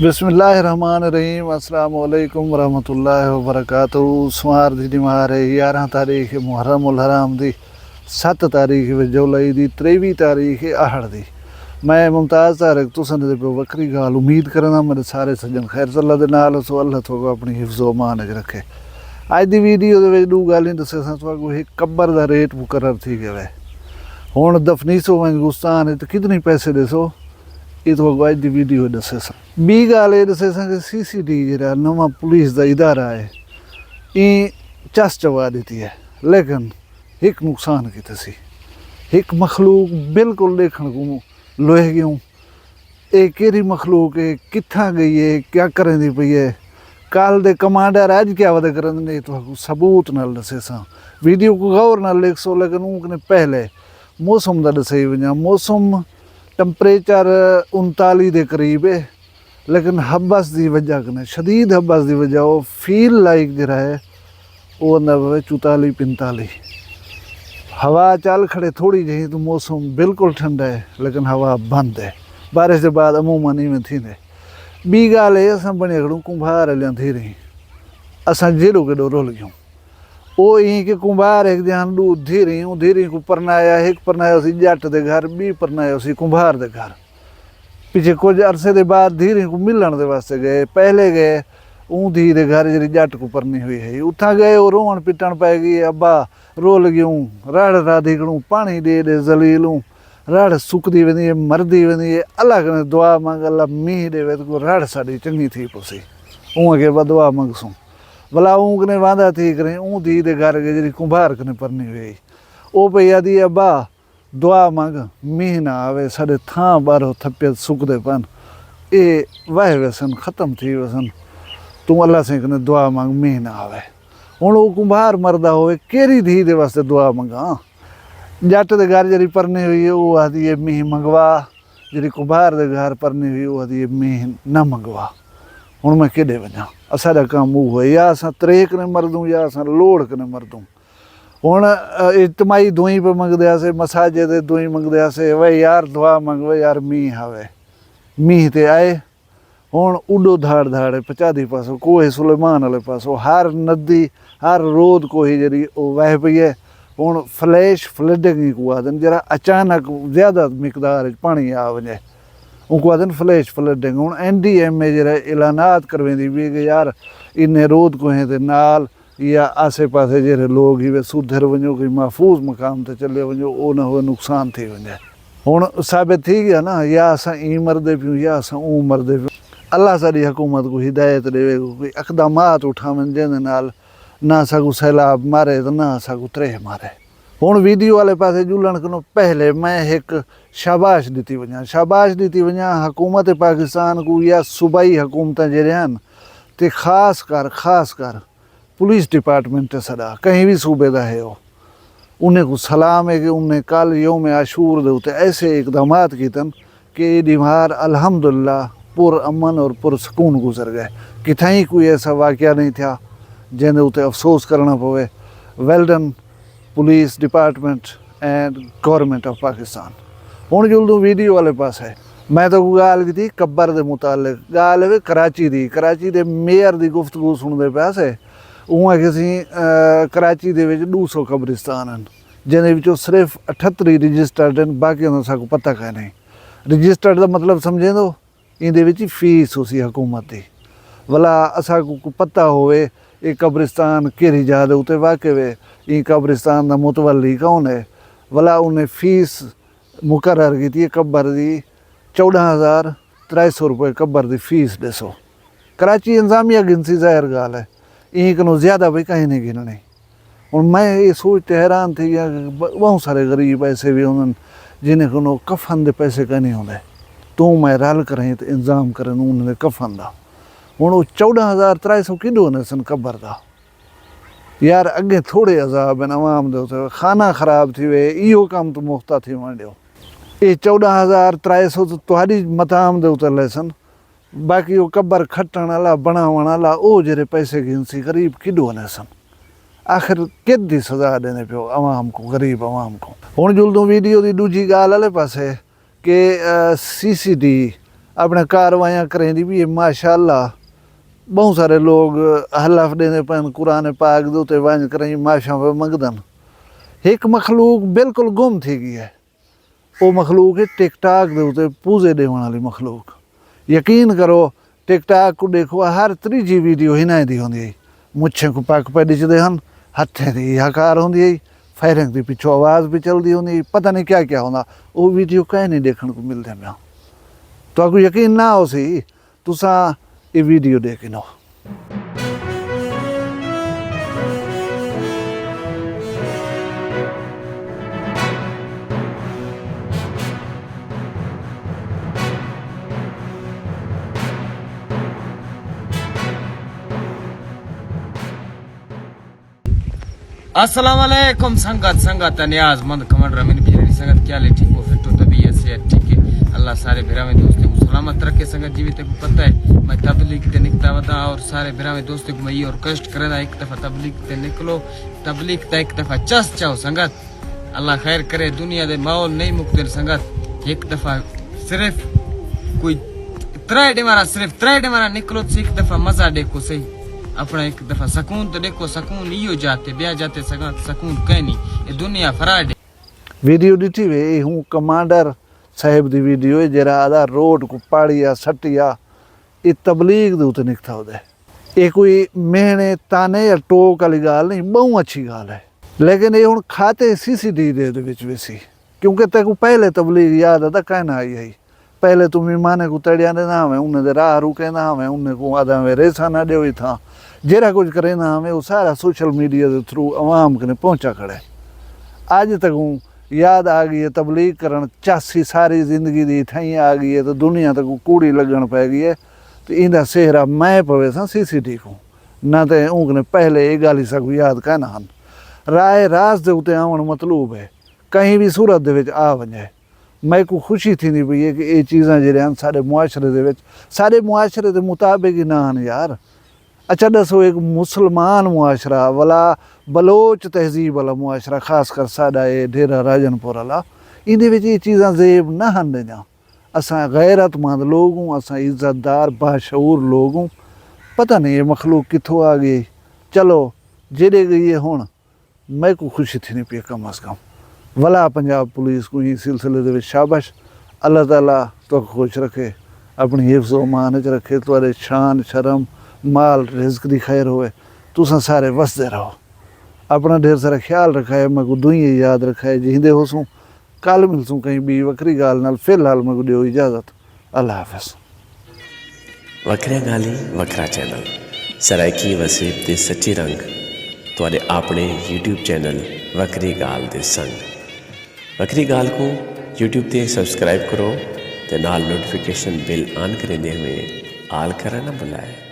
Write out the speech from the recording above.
बिस्मिल्लाहिर्रहमानिर्रहीम अस्सलाम वालेकुम वरहमतुल्लाहि वबरकातुहू। सुमार दी निमार 11 तारीख मुहर्रम उल हराम दी 7 तारीख जुलाई दी 23 तारीख आहड़ दी। मैं मुमताज़ तारक तुसन दे पे वक्री गाल उम्मीद करना मेरे सारे सज्जन खैर अल्लाह दे नाल सो अल्लाह तो अपनी हिफ्ज़ व अमान च रखे। अज दी वीडियो दे विच दो गल्लां दस्सां तुहानू। एक कब्र दा रेट मुकर्रर थी गया है। हुण दफनीसो मंगुस्तान ते कितने पैसे दसो ये तो अज की वीडियो दसे बी गल ये दसे कि CCD जो नवा पुलिस का इदारा है ये चस चवा दी है, लेकिन एक नुकसान किते सी। एक मखलूक बिल्कुल देखने को लोहे गयूँ ये केरी मखलूक है, कित्था गई है, क्या करें दी पई है। कल दे कमांडर अज क्या वध करन दे तो सबूत नाल दसे सा। वीडियो को गौर नाल देख सो, लेकिन उनके पहले मौसम का दसे वजा। मौसम टैंपरेचर 39 के करीब है, लेकिन हब्बस की वजह कने शदीद हब्बस की वजह वो फील लाइक जरा है वो अंदर 44-45। हवा चल खड़े थोड़ी जी तो मौसम बिल्कुल ठंडा है, लेकिन हवा बंद है। बारिश के बाद अमूमन ही में थी। बी गाल है अस बने खड़ू कुंभार लिया थी रही असा जेड़ो के रोल गयूँ वो यहीं के कुंभार एक जहां दू धीरी को परनाया। एक परनाया उसी जट दे घर, बी परनाया उसी कुंभार दे घर। पीछे कुछ अरसे के बाद धीरे को मिलन दे वास्ते गए। पहले गए धी दे घर जी जट को परनी हुई है, उथा गए और रोवन पिटन पै गई। अब्बा रोल गयूँ रड़ राधी गणू पानी दे दे जलीलूँ रड़ सुकदी वेंदी है, मरदी वेंदी है। अल्लाह कने दुआ मंग अल्लाह मीह देवे तो रड़ साडी चंगी थी पुसी ऊँ अगे दुआ मंगसूँ भला ऊँ कने वादा थी करें। धी दे घर के जी कुंभार कने परनी हुई वो पई आदि अब्बा दुआ मंग मीह ना आवे, साडे थां बारो थप्पे सुकदे पन ये वाह वसन खत्म थी वसन, तू अल्लाह से कने दुआ मंग मीह ना आवे। हुण वो कुंभार मरदा होवे केरी धी दे वास्ते दुआ मंगा। जट दे घर जी परनी हुई है वो आदि है मीह मंगवा, जी कुंभार दे घर परनी हुई वो आदि मीह न मंगवा। हुण मैं केडे वजा, असाडा काम वो है या असां त्रेक ने मरदूँ या असां लोड़ कने मरदूँ। हुण इजतमाही दुई पे मंगदे से, मसाजे दे दुई मंगदे से वे यार दुआ मंग वे यार मीह आवे। मीह ते आए हुण उडो धाड़ धाड़ पचादी पासों कोहे सुलेमान वाले पासों हर नदी हर रोद कोही जी वह पई है। हुण फ्लैश फ्लडिंग को आदन जरा अचानक ज़्यादा मिकदार पानी आ वजे उनको आदन फ्लैश फ्लडिंग। हुण NDMA जरा ऐलानात करवेंदी भी कि यार इन्ने रोद कोहे दे नाल या आसे पासे जे लोग ही वे सुधर वञो कोई महफूज मकाम ते चले वञो ओ न हो नुकसान थी वञे। हुण साबित थी गया ना या असां ई मरदे पियूं या असां ऊ मरदे पियूं। अल्लाह साडी हुकूमत को हिदायत देवे कोई इक़दामात उठावन जंहिंजे नाल ना असांखो सैलाब मारे तो ना असांखो त्रेह मारे। हुण वीडियो वाले पासे जुलण खां पहले मैं एक शाबाश दी वञा। शाबाश दी वञा हुकूमत पाकिस्तान को या सूबाई हुकूमत जहिड़े आहिनि ते ख़ास कर पुलिस डिपार्टमेंट सदा कहीं भी सूबे का है वो उन्हें को सलाम है कि उन्हें कल योम आशूर दे उत्ते ऐसे इकदामात कीतन कि दीवार अल्हम्दुलिल्लाह पुर अमन और पुर सुकून गुजर गए। किथाई कोई ऐसा वाक़या नहीं था जैसे उत्ते अफसोस करना पवे। Well done police department and government of Pakistan. हुण जुलदू वीडियो वाले पास है मैं तो गाल की थी कब्र के मुतालिक गाल है कराची दे मेयर की गुफ्तगू सुनते पास है। उँ किसी कराची दे विच 200 कब्रिस्तान हैं जिन्हें विचों सिर्फ 78 रजिस्टर्ड हैं, बाकी साको पता कह नहीं। रजिस्टर्ड का मतलब समझे तो ये फीस उसी हुकूमत की भला असाको पता होवे ये कब्रिस्तान केरी जाद उत्ते वाक़े वे ये कब्रिस्तान का मुतवली कौन है भला उन्हें फीस मुकर्रर की थी कब्र की 14,300 रुपये कब्र की फीस दसो। कराची इंतजामिया गिनसी ज़ाहिर गाल है यहीं कनो ज़्यादा भाई कहीं नहीं गिननी। और मैं ये सोचते हैरान थी गया कि बहुत सारे गरीब ऐसे भी उन्होंने जिन्हें को कफन के पैसे कहीं होंगे तो मैं रल करें तो इंतजाम करें उन्होंने कफन का। हुण वो 14,300 किलो ने सन कब्र का यार अगे थोड़े अजाब हैं अवाम दे खाना खराब थी वे इहो काम तो मुफ्ता थी वंडियो। ये 14,300 तो तुहारी मताम दे उतरले सन, बाकी वो कब्र खटण वाला बनावण वाला वो जेरे पैसे गिनसी गरीब किडो ने सन। आखिर कि सज़ा देने पियो अवाम को गरीब अवाम को। हुण जुलदू वीडियो की दूजी गाल वाले पासे कि CCD अपने कारवाइयाँ करेंदी भी माशाअल्लाह। बहुत सारे लोग हलफ देंदे पैन कुरान पाक दे उत्ते वंज करें माशा पे मंगदन। एक मखलूक बिल्कुल गुम थी गई है, वो मखलूक है टिकटाक दे उत्ते पूजे देने वाली मखलूक। यकीन करो टिकटाक को देखो हर तीजी वीडियो हिना दी होंदी है, मुच्छे को पक पे दिखदे हन, हत्थे दी हकार होंदी है, फायरिंग दी पिछो आवाज़ भी चलदी होंदी, पता नहीं क्या क्या होंदा। वो वीडियो कहीं नहीं देखने को मिलते मैं तो आपको यकीन ना हो सी तुसा ये वीडियो देख नो। अस्सलामुअलैकुम संगत न्याज मंद कमर रमीन बिहारी संगत क्या ले ठीक हो फिर तो तबीयत से ठीक है। अल्लाह सारे बिरा में दोस्तों को सलामत रखे। संगत जीवित को पता है मैं तबलीग ते निकता वता और सारे बिरा में दोस्तों को मैं ये और कष्ट करे एक दफा तबलीग ते निकलो, तबलीग ते एक दफा चस चाहो संगत। अल्लाह खैर करे, दुनिया दे माहौल नहीं मुकते संगत। एक दफा सिर्फ कोई सिर्फ त्रै मारा निकलो तो एक दफा मजा देखो सही, अपना एक दफा सकून तो देखो। सकून इो जाते ब्याह जाते सकून कहीं नहीं, ये दुनिया फराड। वीडियो ॾिठी वे हूँ कमांडर साहिब दी वीडियो है जरा आधा रोड को पाड़िया सटिया ये तबलीग दे उत्ते निकता होदे। ये कोई मेहने ताने या टोक वाली गाल नहीं, बहुत अच्छी गाल है। लेकिन ये हूँ खाते CCTV दे विच वेसी, क्योंकि तेको पहले तबलीग याद आता कहना आई है। पहले तुम माने को तड़िया ने ना हमें उन्हें दे राह रुके ना हमें उन्हें को आधा में रेसा ना दे हुई था जरा कुछ करे ना हमें वो सारा सोशल मीडिया के थ्रू अवाम के पहुँचा खड़े। आज तक हूँ याद आ गई है तबलीग करन चासी सारी जिंदगी दी ठई आ गई है तो दुनिया तक कूड़ी लगन पै गई है। तो इंदा सेहरा मैं पवे सा CCTV को ना तो ऊँकने पहले ये गाली सकू याद कहना हन। राय रास दे उत्ते आवन मतलूब है कहीं भी सूरत दे विच आ वने। मैं को खुशी थी पई है कि ये चीज़ां जेड़े हन सारे मुआशरे दे विच सारे मुआशरे दे मुताबिक ही ना हन यार। अच्छा दसो एक मुसलमान मुआशरा वाला बलोच तहजीब वाला मुआशरा खास कर साडा ये डेरा राजनपुर वाला इंदे विच ये चीज़ां जेब ना हन देना। असां गैरतमंद लोग हूँ, असां इज्जतदार बाशऊर लोग हूँ। पता नहीं ये मखलूक कित्थों आ गई। चलो जेड़े गई है हुण मैं को खुशी थी नहीं पी कम अज़ कम भला पंजाब पुलिस को ही सिलसिले दे विच शाबाश। अल्लाह ताला तो खुश रखे, अपनी हिफ्ज़ अमान च रखे, तुहाडे शान शर्म माल रिज़्क दी खैर होए, तुसां सारे वसदे रहो। अपना ढेर सारा ख्याल रखाए, मैं को दुई याद रखाए जिंदे होसूं। कल मिलसूं कहीं बी वक्री गाल नाल। फिलहाल मैं को दियो इजाज़त। अल्लाह हाफ़िज़। वखरिया गाली वखरा चैनल सराइकी वसीब दे सच्ची रंग तुहाडे अपने YouTube चैनल वखरी गाल दे संग। वखरी गाल को YouTube ते सब्सक्राइब करो ते नाल नोटिफिकेशन बिल ऑन करेंदे हुए आल करना ना भुलाए।